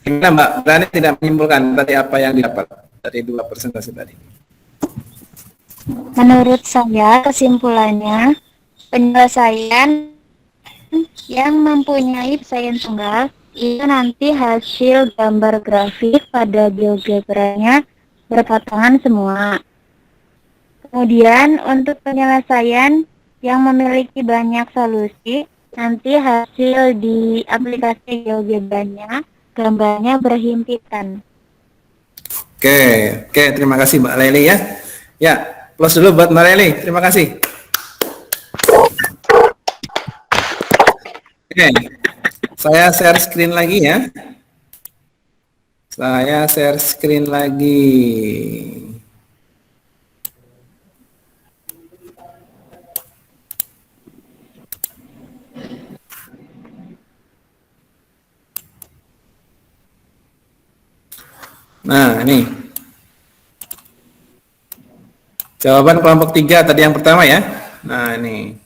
Gimana Mbak? Berani tidak menyimpulkan tadi apa yang didapat dari 2 presentasi tadi?
Menurut saya kesimpulannya penyelesaian yang mempunyai penyelesaian tunggal itu nanti hasil gambar grafik pada GeoGebra-nya berpotongan semua. Kemudian untuk penyelesaian yang memiliki banyak solusi, nanti hasil di aplikasi GeoGebra-nya gambarnya berhimpitan.
Oke, terima kasih Mbak Leli ya. Ya, plus dulu buat Mbak Leli. Terima kasih. Oke, saya share screen lagi ya. Saya share screen lagi. Nah, ini. Jawaban kelompok 3 tadi yang pertama ya. Nah, ini.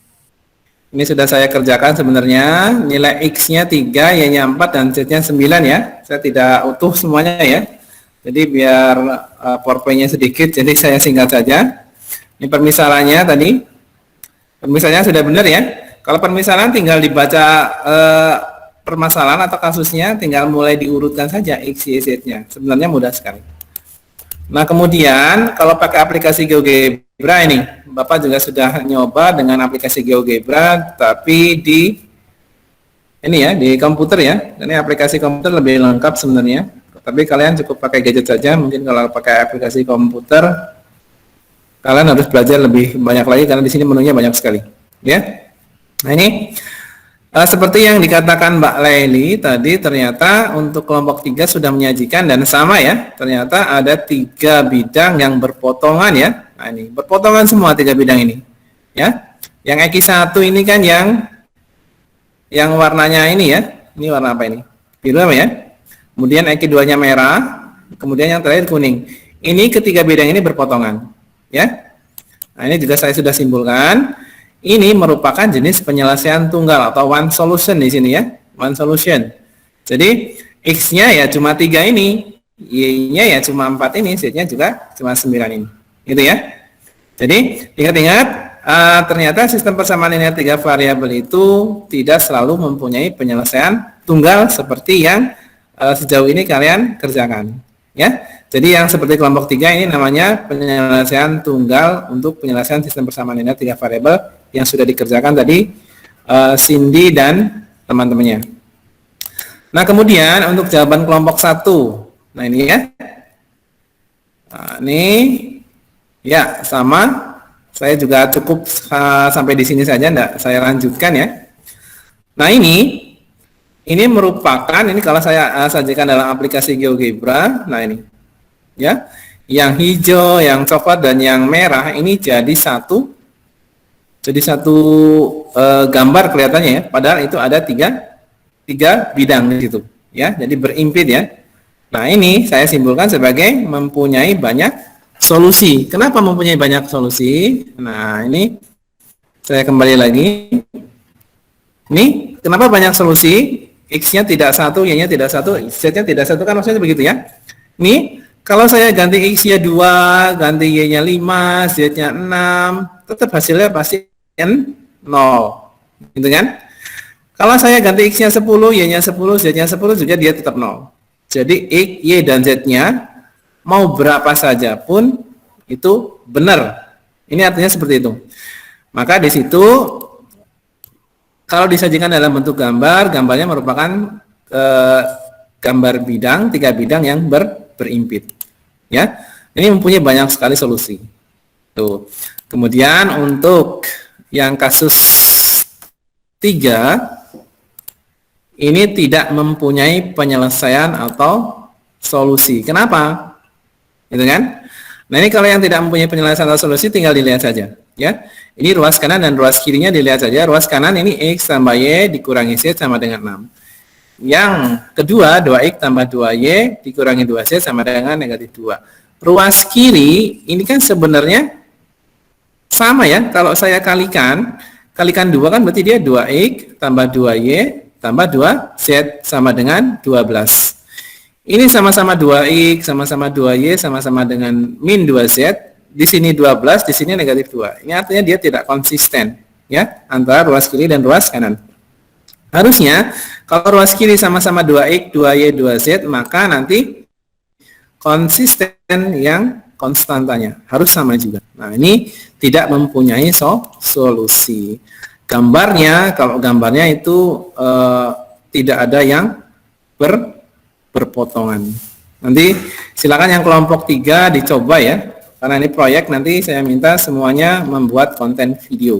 Ini sudah saya kerjakan sebenarnya. Nilai X-nya 3, Y-nya 4, dan Z-nya 9 ya. Saya tidak utuh semuanya ya. Jadi biar PowerPoint-nya sedikit, jadi saya singkat saja. Ini permisalannya tadi. Permisalannya sudah benar ya. Kalau permisalan tinggal dibaca permasalahan atau kasusnya, tinggal mulai diurutkan saja X, Y, Z-nya. Sebenarnya mudah sekali. Nah, kemudian kalau pakai aplikasi GeoGebra ini, Bapak juga sudah nyoba dengan aplikasi GeoGebra, tapi di ini ya, di komputer ya. Ini aplikasi komputer lebih lengkap sebenarnya. Tapi kalian cukup pakai gadget saja. Mungkin kalau pakai aplikasi komputer, kalian harus belajar lebih banyak lagi karena di sini menunya banyak sekali. Ya. Nah, ini seperti yang dikatakan Mbak Laili tadi, ternyata untuk kelompok 3 sudah menyajikan dan sama ya, ternyata ada 3 bidang yang berpotongan ya. Nah, ini berpotongan semua 3 bidang ini ya. Yang X1 ini kan yang warnanya ini ya, ini warna apa ini? Biru apa ya? Kemudian X2-nya merah, kemudian yang terakhir kuning. Ini ketiga bidang ini berpotongan ya. Nah, ini juga saya sudah simpulkan. Ini merupakan jenis penyelesaian tunggal atau one solution di sini ya, one solution. Jadi X-nya ya cuma 3 ini, Y-nya ya cuma 4 ini, Z-nya juga cuma 9 ini. Gitu ya. Jadi ingat-ingat, ternyata sistem persamaan linear 3 variabel itu tidak selalu mempunyai penyelesaian tunggal seperti yang sejauh ini kalian kerjakan. Ya. Jadi yang seperti kelompok 3 ini namanya penyelesaian tunggal untuk penyelesaian sistem persamaan linear 3 variabel yang sudah dikerjakan tadi Cindy dan teman-temannya. Nah, kemudian untuk jawaban kelompok 1. Nah, ini ya. Nah, ini ya sama. Saya juga cukup sampai di sini saja, enggak saya lanjutkan ya. Nah, ini merupakan, ini kalau saya sajikan dalam aplikasi GeoGebra. Nah, ini ya. Yang hijau, yang coklat dan yang merah ini jadi satu gambar kelihatannya ya, padahal itu ada tiga bidang di situ ya, jadi berimpit ya. Nah, ini saya simpulkan sebagai mempunyai banyak solusi. Kenapa mempunyai banyak solusi? Nah, ini saya kembali lagi. Ini kenapa banyak solusi? X-nya tidak satu, Y-nya tidak satu, Z-nya tidak satu, kan maksudnya begitu ya. Ini kalau saya ganti X-nya 2, ganti Y-nya 5, Z-nya 6, tetap hasilnya pasti 0, gitu kan? Kalau saya ganti X-nya 10, Y-nya 10, Z-nya 10 juga dia tetap 0. Jadi X, Y, dan Z-nya mau berapa saja pun itu benar. Ini artinya seperti itu. Maka di situ kalau disajikan dalam bentuk gambar, gambarnya merupakan gambar bidang, 3 bidang yang berimpit. Ya, ini mempunyai banyak sekali solusi. Tuh. Kemudian untuk yang kasus 3, ini tidak mempunyai penyelesaian atau solusi. Kenapa? Gitu kan? Nah, ini kalau yang tidak mempunyai penyelesaian atau solusi tinggal dilihat saja, ya. Ini ruas kanan dan ruas kirinya dilihat saja. Ruas kanan ini X tambah Y dikurangi Z sama dengan 6. Yang kedua, 2X tambah 2Y dikurangi 2Z sama dengan negatif 2. Ruas kiri ini kan sebenarnya sama ya, kalau saya kalikan 2 kan berarti dia 2X tambah 2Y tambah 2Z sama dengan 12. Ini sama-sama 2X, sama-sama 2Y, sama-sama dengan min 2Z. Di sini 12, di sini negatif 2. Ini artinya dia tidak konsisten ya, antara ruas kiri dan ruas kanan. Harusnya kalau ruas kiri sama-sama 2X, 2Y, 2Z, maka nanti konsisten yang konstantanya harus sama juga. Nah, ini tidak mempunyai solusi. Gambarnya, kalau gambarnya itu tidak ada yang berpotongan. Nanti silakan yang kelompok 3 dicoba ya, karena ini proyek nanti saya minta semuanya membuat konten video.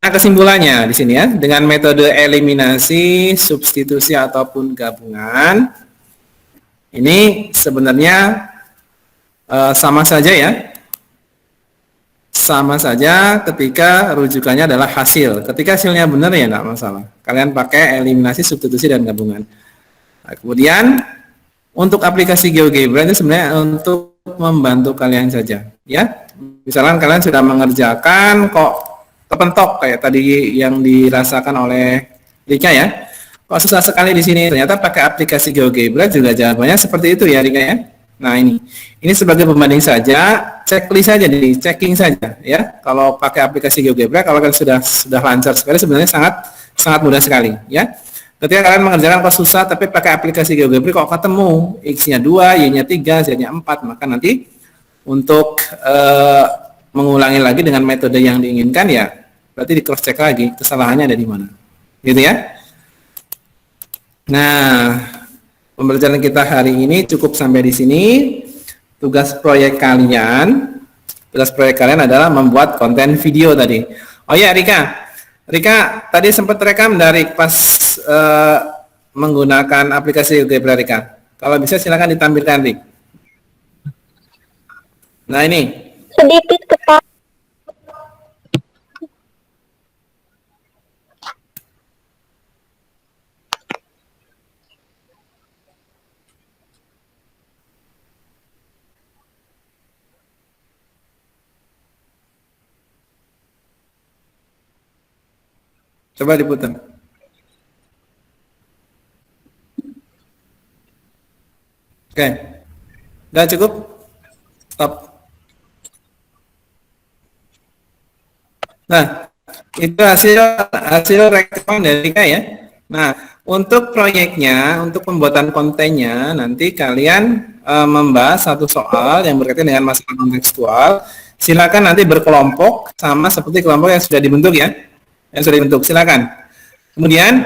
Nah, kesimpulannya di sini ya, dengan metode eliminasi, substitusi ataupun gabungan, ini sebenarnya sama saja ya. Sama saja ketika rujukannya adalah hasil. Ketika hasilnya benar ya enggak masalah. Kalian pakai eliminasi, substitusi, dan gabungan. Nah, kemudian untuk aplikasi GeoGebra itu sebenarnya untuk membantu kalian saja. Ya, misalkan kalian sudah mengerjakan kok kepentok kayak tadi yang dirasakan oleh Rika ya. Kok susah sekali di sini. Ternyata pakai aplikasi GeoGebra juga jawabannya seperti itu ya Rika ya. Nah, ini sebagai pembanding saja, checklist saja, di checking saja ya. Kalau pakai aplikasi GeoGebra, kalau kalian sudah lancar sekali, sebenarnya sangat mudah sekali ya. Ketika kalian mengerjakan kok susah tapi pakai aplikasi GeoGebra kok ketemu X-nya 2, Y-nya 3, Z-nya 4, maka nanti untuk mengulangi lagi dengan metode yang diinginkan ya, berarti di cross check lagi kesalahannya ada di mana. Gitu ya. Nah, pembelajaran kita hari ini cukup sampai di sini. Tugas proyek kalian adalah membuat konten video tadi. Oh ya, Rika tadi sempat rekam dari pas menggunakan aplikasi GeoGebra Rika. Kalau bisa silakan ditampilkan Rik. Nah, ini.
Sedikit ketat.
Coba diputar. Oke. Udah cukup? Stop. Nah, itu hasil rekaman dari Rika ya. Nah, untuk proyeknya, untuk pembuatan kontennya, nanti kalian membahas satu soal yang berkaitan dengan masalah kontekstual. Silakan nanti berkelompok sama seperti kelompok yang sudah dibentuk ya. Yang sudah dibentuk, silakan. Kemudian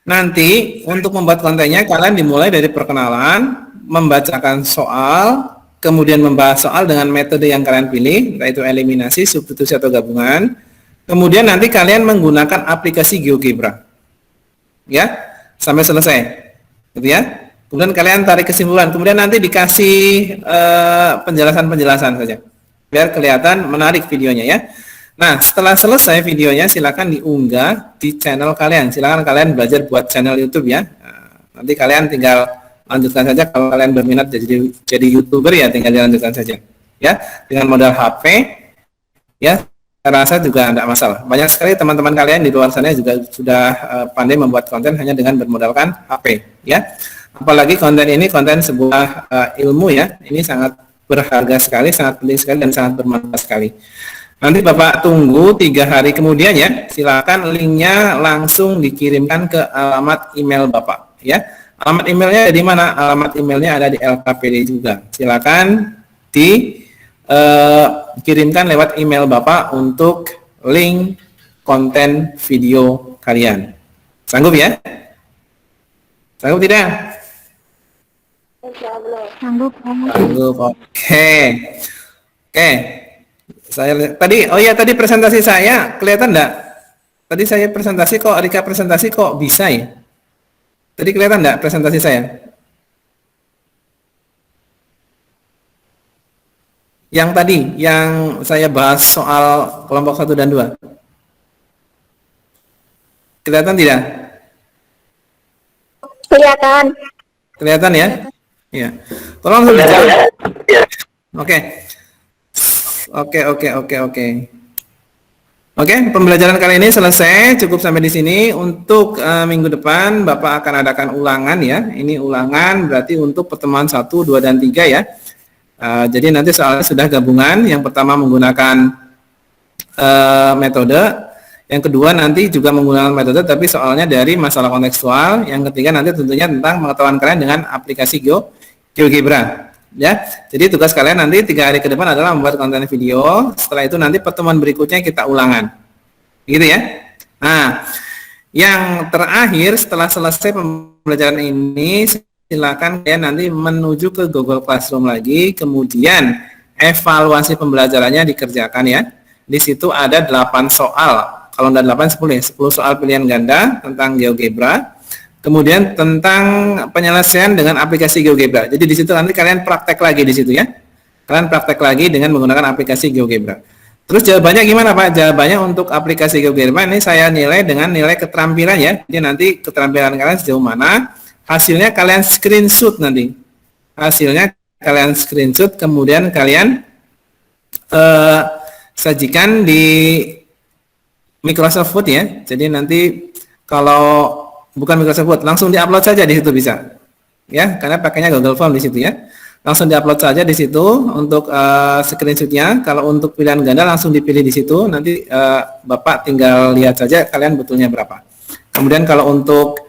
nanti untuk membuat kontennya kalian dimulai dari perkenalan, membacakan soal, kemudian membahas soal dengan metode yang kalian pilih, yaitu eliminasi, substitusi atau gabungan. Kemudian nanti kalian menggunakan aplikasi GeoGebra. Ya, sampai selesai. Gitu ya. Kemudian kalian tarik kesimpulan, kemudian nanti dikasih penjelasan-penjelasan saja. Biar kelihatan menarik videonya ya. Nah, setelah selesai videonya silakan diunggah di channel kalian. Silakan kalian belajar buat channel YouTube ya. Nah, nanti kalian tinggal lanjutkan saja kalau kalian berminat jadi YouTuber ya, tinggal dilanjutkan saja. Ya, dengan modal HP ya, saya rasa juga tidak masalah. Banyak sekali teman-teman kalian di luar sana juga sudah pandai membuat konten hanya dengan bermodalkan HP ya. Apalagi konten ini konten sebuah ilmu ya. Ini sangat berharga sekali, sangat penting sekali dan sangat bermanfaat sekali. Nanti Bapak tunggu 3 hari kemudian ya. Silakan linknya langsung dikirimkan ke alamat email Bapak ya. Alamat emailnya di mana? Alamat emailnya ada di LKPD juga. Silakan dikirimkan lewat email Bapak untuk link konten video kalian. Sanggup ya? Sanggup tidak?
Sanggup.
Sanggup. Oke. Tadi, oh ya, tadi presentasi saya kelihatan enggak? Tadi saya presentasi kok, Rika presentasi kok bisa ya? Tadi kelihatan enggak presentasi saya? Yang tadi, yang saya bahas soal kelompok 1 dan 2. Kelihatan tidak?
Kelihatan.
Kelihatan ya? Iya. Tolong langsung dijawab. Oke. Oke. Oke, pembelajaran kali ini selesai. Cukup sampai di sini. Untuk minggu depan, Bapak akan adakan ulangan ya. Ini ulangan berarti untuk pertemuan 1, 2, dan 3 ya. Jadi nanti soalnya sudah gabungan. Yang pertama menggunakan metode. Yang kedua nanti juga menggunakan metode, tapi soalnya dari masalah kontekstual. Yang ketiga nanti tentunya tentang pengetahuan kalian dengan aplikasi GeoGebra. Ya, jadi tugas kalian nanti 3 hari ke depan adalah membuat konten video. Setelah itu nanti pertemuan berikutnya kita ulangan, gitu ya. Nah, yang terakhir setelah selesai pembelajaran ini, silakan kalian nanti menuju ke Google Classroom lagi, kemudian evaluasi pembelajarannya dikerjakan ya. Di situ ada 8 soal. Kalau ada 8, 10 ya, 10 soal pilihan ganda tentang GeoGebra. Kemudian tentang penyelesaian dengan aplikasi GeoGebra. Jadi di situ nanti kalian praktek lagi di situ ya. Kalian praktek lagi dengan menggunakan aplikasi GeoGebra. Terus jawabannya gimana Pak? Jawabannya untuk aplikasi GeoGebra ini saya nilai dengan nilai keterampilan ya. Jadi nanti keterampilan kalian sejauh mana, hasilnya kalian screenshot nanti. Hasilnya kalian screenshot, kemudian kalian sajikan di Microsoft Word ya. Jadi nanti kalau bukan Microsoft Word, langsung diupload saja di situ bisa. Ya, karena pakainya Google Form di situ ya. Langsung diupload saja di situ untuk screenshotnya. Kalau untuk pilihan ganda langsung dipilih di situ. Nanti Bapak tinggal lihat saja kalian betulnya berapa. Kemudian kalau untuk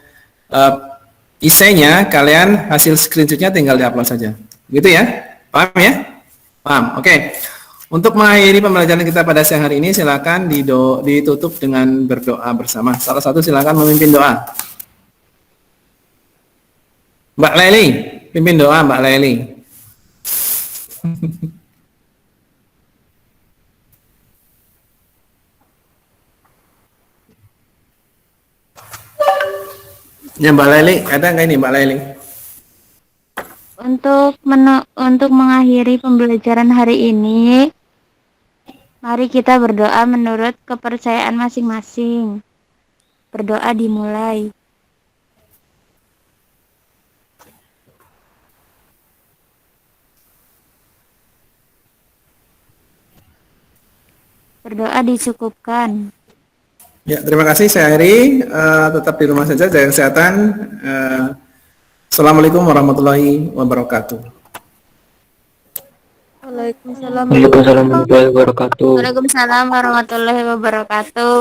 esainya, kalian hasil screenshotnya tinggal diupload saja. Gitu ya? Paham ya? Paham. Oke. Untuk mengakhiri pembelajaran kita pada siang hari ini, silakan ditutup dengan berdoa bersama. Salah satu silakan memimpin doa. Mbak Leli, pimpin doa Mbak Leli. Ya Mbak Leli, ada nggak ini Mbak Leli?
Untuk mengakhiri pembelajaran hari ini, mari kita berdoa menurut kepercayaan masing-masing. Berdoa dimulai. Berdoa dicukupkan.
Ya, terima kasih saya Heri. Tetap di rumah saja, jaga kesehatan. Assalamualaikum warahmatullahi wabarakatuh.
Waalaikumsalam.
Waalaikumsalam warahmatullahi wabarakatuh.
Waalaikumsalam warahmatullahi wabarakatuh.